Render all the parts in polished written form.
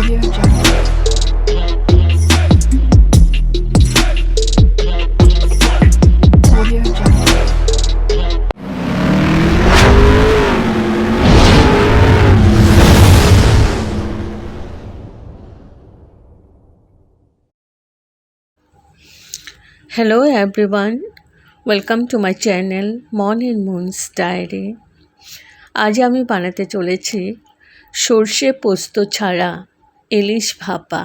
Audio Jungle. Audio Jungle. Hello everyone, welcome to my channel Morning Moon's Diary. আজ আমি বানাতে চলেছি সর্ষে পোস্ত ছাড়া ইলিশ ভাপা।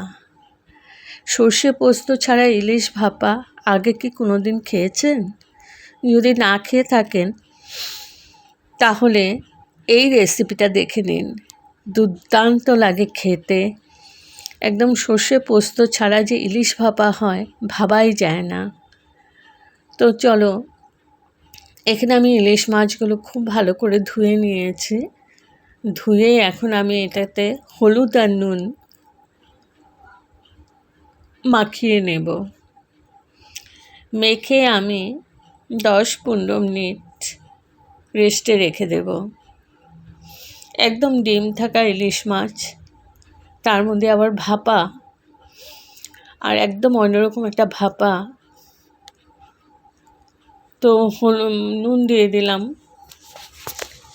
সর্ষে পোস্ত ছাড়া ইলিশ ভাপা আগে কি কোনোদিন খেয়েছেন? যদি না খেয়ে থাকেন তাহলে এই রেসিপিটা দেখে নিন। দুর্দান্ত লাগে খেতে। একদম সর্ষে পোস্ত ছাড়া যে ইলিশ ভাপা হয় ভাবাই যায় না। তো চলো, এখানে আমি ইলিশ মাছগুলো খুব ভালো করে ধুয়ে নিয়েছি। ধুয়ে এখন আমি এটাতে হলুদ আর নুন মাখিয়ে নেব। মেখে আমি 10-15 মিনিট রেস্টে রেখে দেব। একদম ডিম থাকা ইলিশ মাছ, তার মধ্যে আবার ভাপা, আর একদম অন্যরকম একটা ভাপা। তো নুন দিয়ে দিলাম,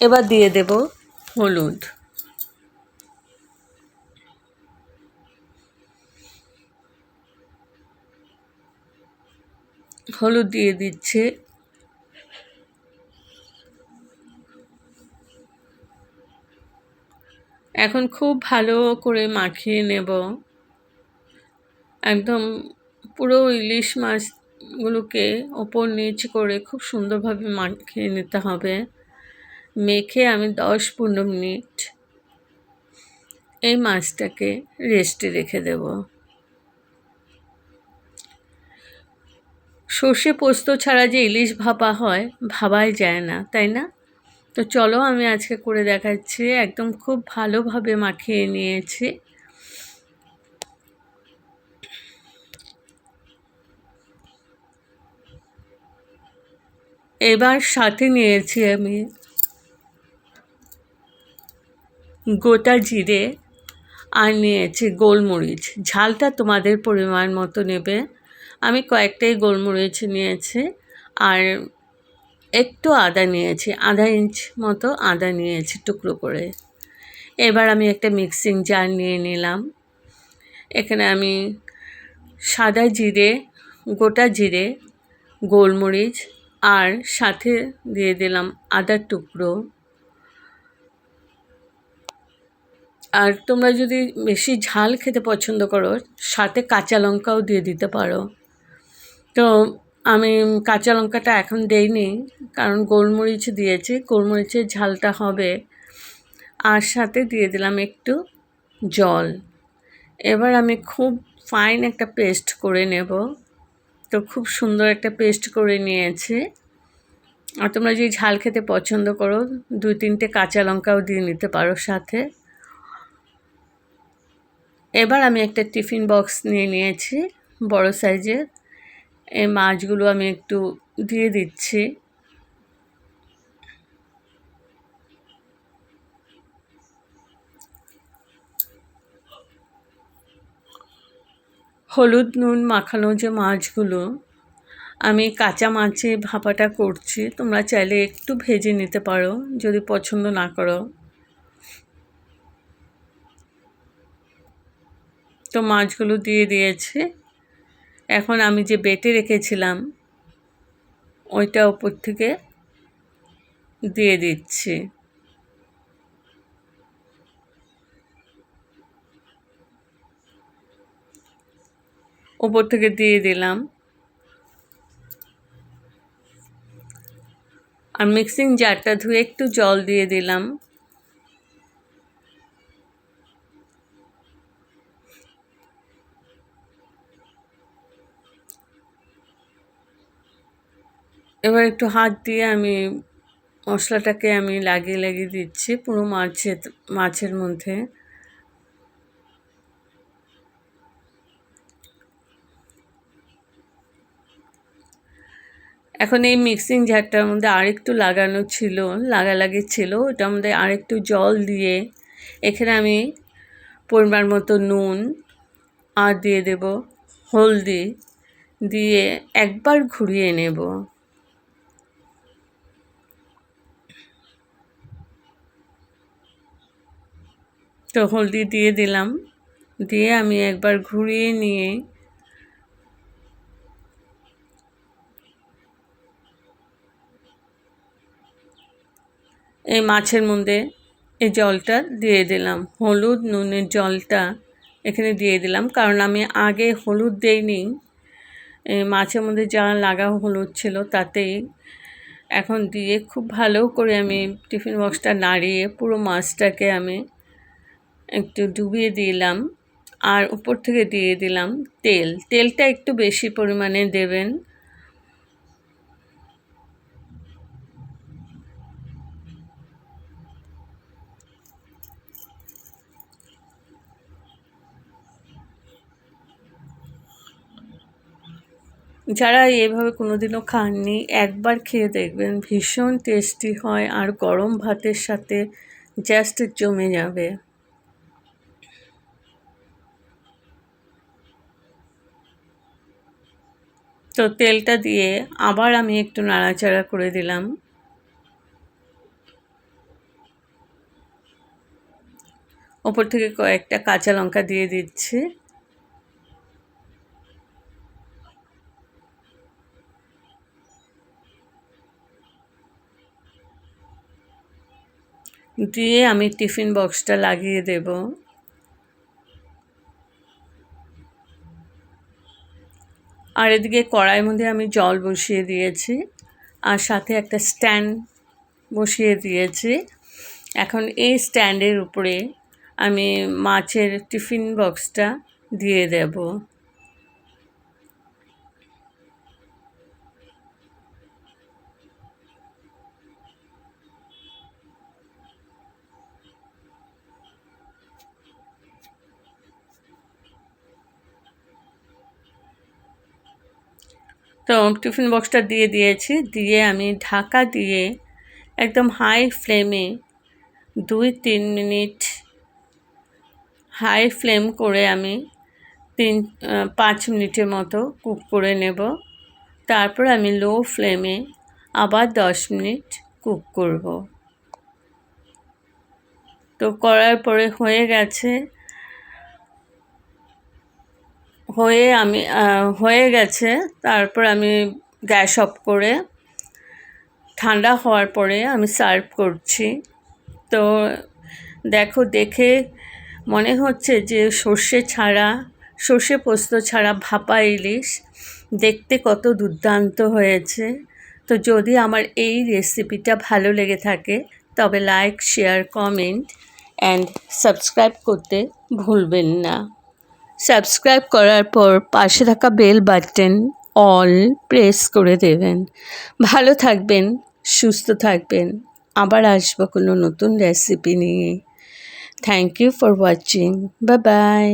এবার দিয়ে দেব হলুদ। হলুদ দিয়ে দিচ্ছে। এখন খুব ভালো করে মাখিয়ে নেব। একদম পুরো ইলিশ মাছগুলোকে ওপর নিচ করে খুব সুন্দরভাবে মাখিয়ে নিতে হবে। মেখে আমি 10-15 মিনিট এই মাছটাকে রেস্টে রেখে দেব। সর্ষে পোস্ত ছাড়া যে ইলিশ ভাপা হয় ভাবাই যায় না, তাই না? তো চলো, আমি আজকে করে দেখাচ্ছি। একদম খুব ভালোভাবে মাখিয়ে নিয়েছি। এবার সাথে নিয়েছি আমি গোটা জিরে আর নিয়েছি গোলমরিচ। ঝালটা তোমাদের পরিমাণ মতো নেবে। আমি কয়েকটাই গোলমরিচ নিয়েছি আর একটু আদা নিয়েছি, আধা ইঞ্চ মতো আদা নিয়েছি টুকরো করে। এবার আমি একটা মিক্সিং জার নিয়ে নিলাম। এখানে আমি সাদা জিরে, গোটা জিরে, গোলমরিচ আর সাথে দিয়ে দিলাম আদার টুকরো। আর তোমরা যদি বেশি ঝাল খেতে পছন্দ করো সাথে কাঁচা লঙ্কাও দিয়ে দিতে পারো। তো আমি কাঁচা লঙ্কাটা এখন দেইনি, কারণ গোলমরিচ দিয়েছি, গোলমরিচের ঝালটা হবে। আর সাথে দিয়ে দিলাম একটু জল। এবার আমি খুব ফাইন একটা পেস্ট করে নেব। তো খুব সুন্দর একটা পেস্ট করে নিয়েছি। আর তোমরা যদি ঝাল খেতে পছন্দ করো 2-3টে কাঁচা লঙ্কাও দিয়ে নিতে পারো সাথে। এবার আমি একটা টিফিন বক্স নিয়ে নিয়েছি বড় সাইজের। এই মাছগুলো আমি একটু দিয়ে দিচ্ছি। হলুদ নুন মাখানো যে মাছগুলো, আমি কাঁচা মাছে ভাপাটা করছি। তোমরা চাইলে একটু ভেজে নিতে পারো যদি পছন্দ না করো। তো মাছগুলো দিয়ে দিয়েছি। এখন আমি যে বেটে রেখেছিলাম ওইটা উপর থেকে দিয়ে দিচ্ছি। উপর থেকে দিয়ে দিলাম। আর মিক্সিং জারটা ধুয়ে একটু জল দিয়ে দিলাম। এবার একটু হাত দিয়ে আমি মশলাটাকে আমি লাগিয়ে লাগিয়ে দিচ্ছি পুরো মাছের মধ্যে। এখন এই মিক্সিং জারটার মধ্যে আরেকটু লাগালাগি ছিল, ওটার মধ্যে আরেকটু জল দিয়ে এখানে আমি পরিমাণ মতো নুন আর দিয়ে দেব হলদি, দিয়ে একবার ঘুরিয়ে নেব। তো হলদি দিয়ে দিলাম, দিয়ে আমি একবার ঘুরিয়ে নিয়ে এই মাছের মধ্যে এই জলটা দিয়ে দিলাম। হলুদ নুনের জলটা এখানে দিয়ে দিলাম, কারণ আমি আগে হলুদ দেইনি। মাছের মধ্যে যা লাগা হলুদ ছিল তাতেই এখন দিয়ে খুব ভালো করে আমি টিফিন বক্সটা নাড়িয়ে পুরো মাছটাকে আমি একটু ডুবিয়ে দিলাম। আর উপর থেকে দিয়ে দিলাম তেল। তেলটা একটু বেশি পরিমাণে দেবেন। যারা এভাবে কোনোদিনও খাননি একবার খেয়ে দেখবেন, ভীষণ টেস্টি হয় আর গরম ভাতের সাথে জাস্ট জমে যাবে। তো তেলটা দিয়ে আবার আমি একটু নাড়াচাড়া করে দিলাম। ওপর থেকে কয়েকটা কাঁচা লঙ্কা দিয়ে দিচ্ছি। দিয়ে আমি টিফিন বক্সটা লাগিয়ে দেব। আর এদিকে কড়াইয়ের মধ্যে আমি জল বসিয়ে দিয়েছি, আর সাথে একটা স্ট্যান্ড বসিয়ে দিয়েছি। এখন এই স্ট্যান্ডের উপরে আমি মাছের টিফিন বক্সটা দিয়ে দেব। তো টিফিন বক্সটা দিয়ে দিয়েছি, দিয়ে আমি ঢাকা দিয়ে একদম হাই ফ্লেমে 2-3 মিনিট হাই ফ্লেম করে আমি 5 মিনিটের মতো কুক করে নেব। তারপর আমি লো ফ্লেমে আবার 10 মিনিট কুক করব। তো করার পরে হয়ে গেছে, হয়ে গেছে। তারপর আমি গ্যাস অফ করে ঠান্ডা হওয়ার পরে আমি সার্ভ করছি। তো দেখো, দেখে মনে হচ্ছে যে সর্ষে পোস্ত ছাড়া ভাপা ইলিশ দেখতে কত দুর্দান্ত হয়েছে। তো যদি আমার এই রেসিপিটা ভালো লেগে থাকে তবে like, share, comment and subscribe করতে ভুলবেন না। সাবস্ক্রাইব করার পর পাশে থাকা বেল বাটন অল প্রেস করে দেবেন। ভালো থাকবেন, সুস্থ থাকবেন। আবার আসবো কোনো নতুন রেসিপি নিয়ে। Thank you for watching. Bye by.